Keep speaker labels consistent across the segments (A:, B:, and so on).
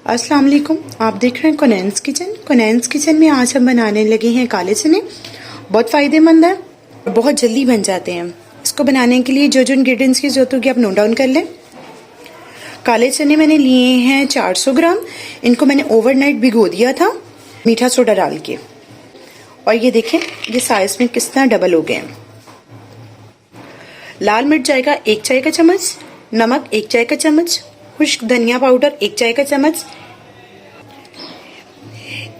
A: अस्सलाम वालेकुम। आप देख रहे हैं कोनैन्स किचन। कोनैन्स किचन में आज हम बनाने लगे हैं काले चने। बहुत फ़ायदेमंद है, बहुत जल्दी बन जाते हैं। इसको बनाने के लिए जो जो इंग्रेडिएंट्स की जरूरत होगी आप नोट डाउन कर लें। काले चने मैंने लिए हैं 400 ग्राम। इनको मैंने ओवरनाइट भिगो दिया था मीठा सोडा डाल के। और ये देखें, ये साइज में कितना डबल हो गए हैं। लाल मिर्च जाएगा 1 चाय का चम्मच, नमक 1 चाय का चम्मच, खुश्क धनिया पाउडर 1 चाय का चम्मच,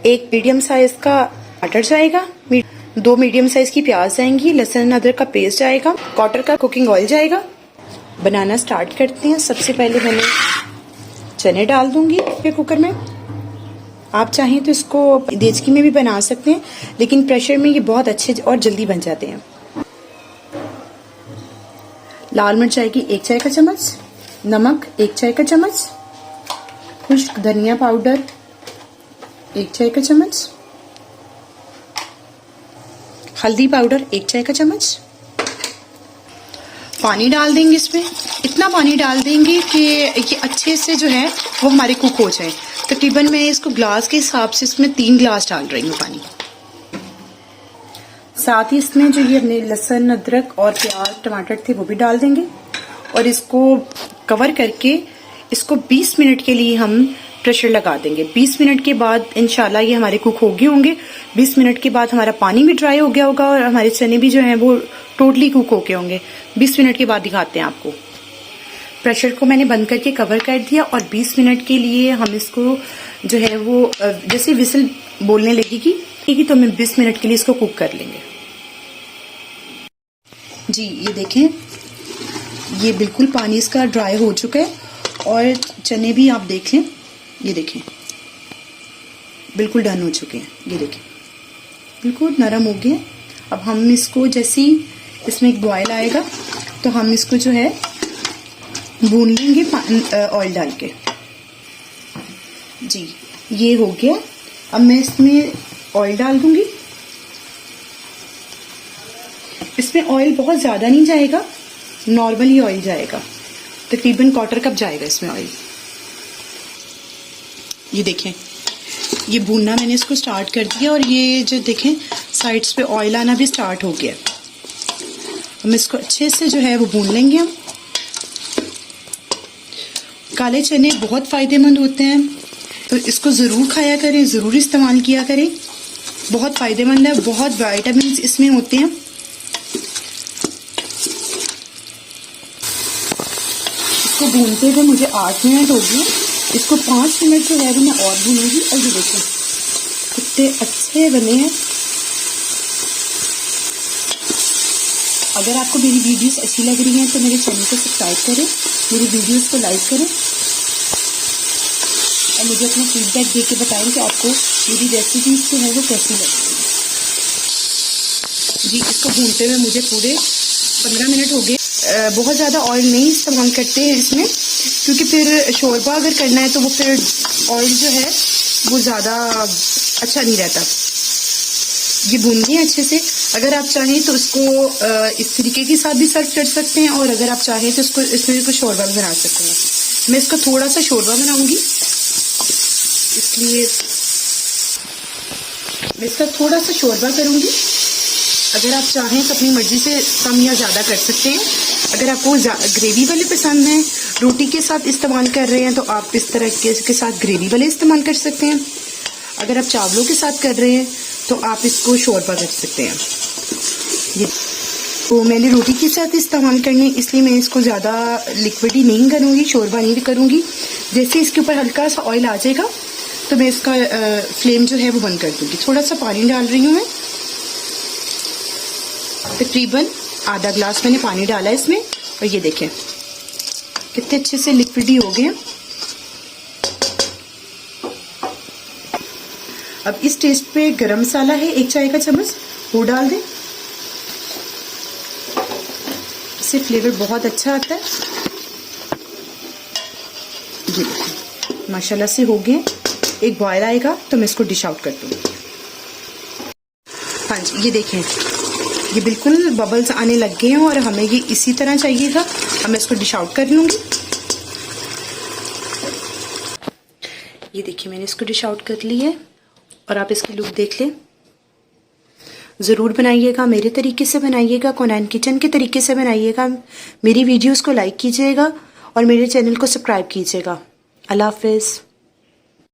A: एक मीडियम साइज का टमाटर जाएगा, 2 मीडियम साइज की प्याज जाएंगी, लहसुन अदरक का पेस्ट जाएगा, 1/4 का कुकिंग ऑयल जाएगा। बनाना स्टार्ट करते हैं। सबसे पहले मैंने चने डाल दूंगी फिर कुकर में। आप चाहें तो इसको देचकी में भी बना सकते हैं, लेकिन प्रेशर में ये बहुत अच्छे और जल्दी बन जाते हैं। लाल मिर्च जाएगी 1 चाय का चम्मच, नमक 1 चाय का चम्मच, खुश्क धनिया पाउडर 1 चाय का चम्मच, हल्दी पाउडर 1 चाय का चम्मच। पानी डाल देंगे इसमें। इतना पानी डाल देंगे कि ये अच्छे से जो है वो हमारे कुक हो जाए। तकरीबन मैं इसको ग्लास के हिसाब से इसमें 3 ग्लास डाल रही हूँ पानी। साथ ही इसमें जो ये अपने लहसुन अदरक और प्याज टमाटर थे वो भी डाल देंगे और इसको कवर करके इसको 20 मिनट के लिए हम प्रेशर लगा देंगे। 20 मिनट के बाद इंशाल्लाह ये हमारे कुक हो गए होंगे। 20 मिनट के बाद हमारा पानी भी ड्राई हो गया होगा और हमारे चने भी जो हैं वो टोटली कुक हो गए होंगे। 20 मिनट के बाद दिखाते हैं आपको। प्रेशर को मैंने बंद करके कवर कर दिया और 20 मिनट के लिए हम इसको जो है वो जैसे विसल बोलने लगेगी तो हम 20 मिनट के लिए इसको कुक कर लेंगे। जी ये देखें, ये बिल्कुल पानी इसका ड्राई हो चुका है और चने भी आप देख लें, ये देखें बिल्कुल डन हो चुके हैं। ये देखें बिल्कुल नरम हो गए। अब हम इसको जैसे ही इसमें एक बॉयल आएगा तो हम इसको जो है भून लेंगे ऑयल डाल के। जी ये हो गया। अब मैं इसमें ऑयल डाल दूंगी। इसमें ऑयल बहुत ज्यादा नहीं जाएगा, नॉर्मली ऑयल जाएगा, तकरीबन 1/4 कप जाएगा इसमें ऑयल। ये देखें, ये भूनना मैंने इसको स्टार्ट कर दिया और ये जो देखें साइड्स पे ऑयल आना भी स्टार्ट हो गया। हम इसको अच्छे से जो है वो भून लेंगे। हम काले चने बहुत फायदेमंद होते हैं, तो इसको जरूर खाया करें, जरूर इस्तेमाल किया करें। बहुत फायदेमंद है, बहुत विटामिन इसमें होते हैं। इसको भूनते हुए मुझे 8 मिनट हो गए। इसको 5 मिनट जो है वो मैं और भूनूंगी। और ये देखें कितने अच्छे बने हैं। अगर आपको मेरी वीडियोस अच्छी लग रही हैं तो मेरे चैनल को सब्सक्राइब करें, मेरी वीडियोस को लाइक करें और मुझे अपना फीडबैक दे के बताएं कि आपको मेरी रेसिपीज जो है वो कैसी लग रही है। जी इसको भूनते हुए मुझे पूरे 15 मिनट हो गए। बहुत ज़्यादा ऑयल नहीं इस्तेमाल करते हैं इसमें, क्योंकि फिर शोरबा अगर करना है तो वो फिर ऑयल जो है वो ज़्यादा अच्छा नहीं रहता। ये भून गए अच्छे से। अगर आप चाहें तो इसको इस तरीके के साथ भी सर्व कर सकते हैं और अगर आप चाहें तो इसको इसमें भी शोरबा भी बना सकते हैं। मैं इसको थोड़ा सा शोरबा बनाऊंगी, इसलिए मैं इसका थोड़ा सा शोरबा करूंगी। अगर आप चाहें तो अपनी मर्जी से कम या ज़्यादा कर सकते हैं। अगर आपको ग्रेवी वाले पसंद हैं, रोटी के साथ इस्तेमाल कर रहे हैं तो आप इस तरह के साथ ग्रेवी वाले इस्तेमाल कर सकते हैं। अगर आप चावलों के साथ कर रहे हैं तो आप इसको शोरबा कर सकते हैं। ये तो मैंने रोटी के साथ इस्तेमाल करनी, इसलिए मैं इसको ज़्यादा लिक्विड ही नहीं करूँगी, शोरबा नहीं करूँगी। जैसे इसके ऊपर हल्का सा ऑयल आ जाएगा तो मैं इसका फ्लेम जो है वो बंद कर दूँगी। थोड़ा सा पानी डाल रही हूँ मैं, तकरीबन आधा ग्लास मैंने पानी डाला है इसमें। और ये देखें कितने अच्छे से लिक्विड ही हो गए। अब इस टेस्ट पे गरम मसाला है 1 चाय का चम्मच, वो डाल दें। इससे फ्लेवर बहुत अच्छा आता है। ये देखें माशाल्लाह से हो गए। एक बॉयल आएगा तो मैं इसको डिश आउट कर दूंगी। हाँ जी ये देखें, ये बिल्कुल बबल्स आने लग गए हैं और हमें ये इसी तरह चाहिएगा। अब मैं इसको डिश आउट कर लूँगी। ये देखिए मैंने इसको डिश आउट कर ली है और आप इसकी लुक देख लें। ज़रूर बनाइएगा, मेरे तरीके से बनाइएगा, कोनैन किचन के तरीके से बनाइएगा। मेरी वीडियोस को लाइक कीजिएगा और मेरे चैनल को सब्सक्राइब कीजिएगा। अल्लाह हाफ़िज़।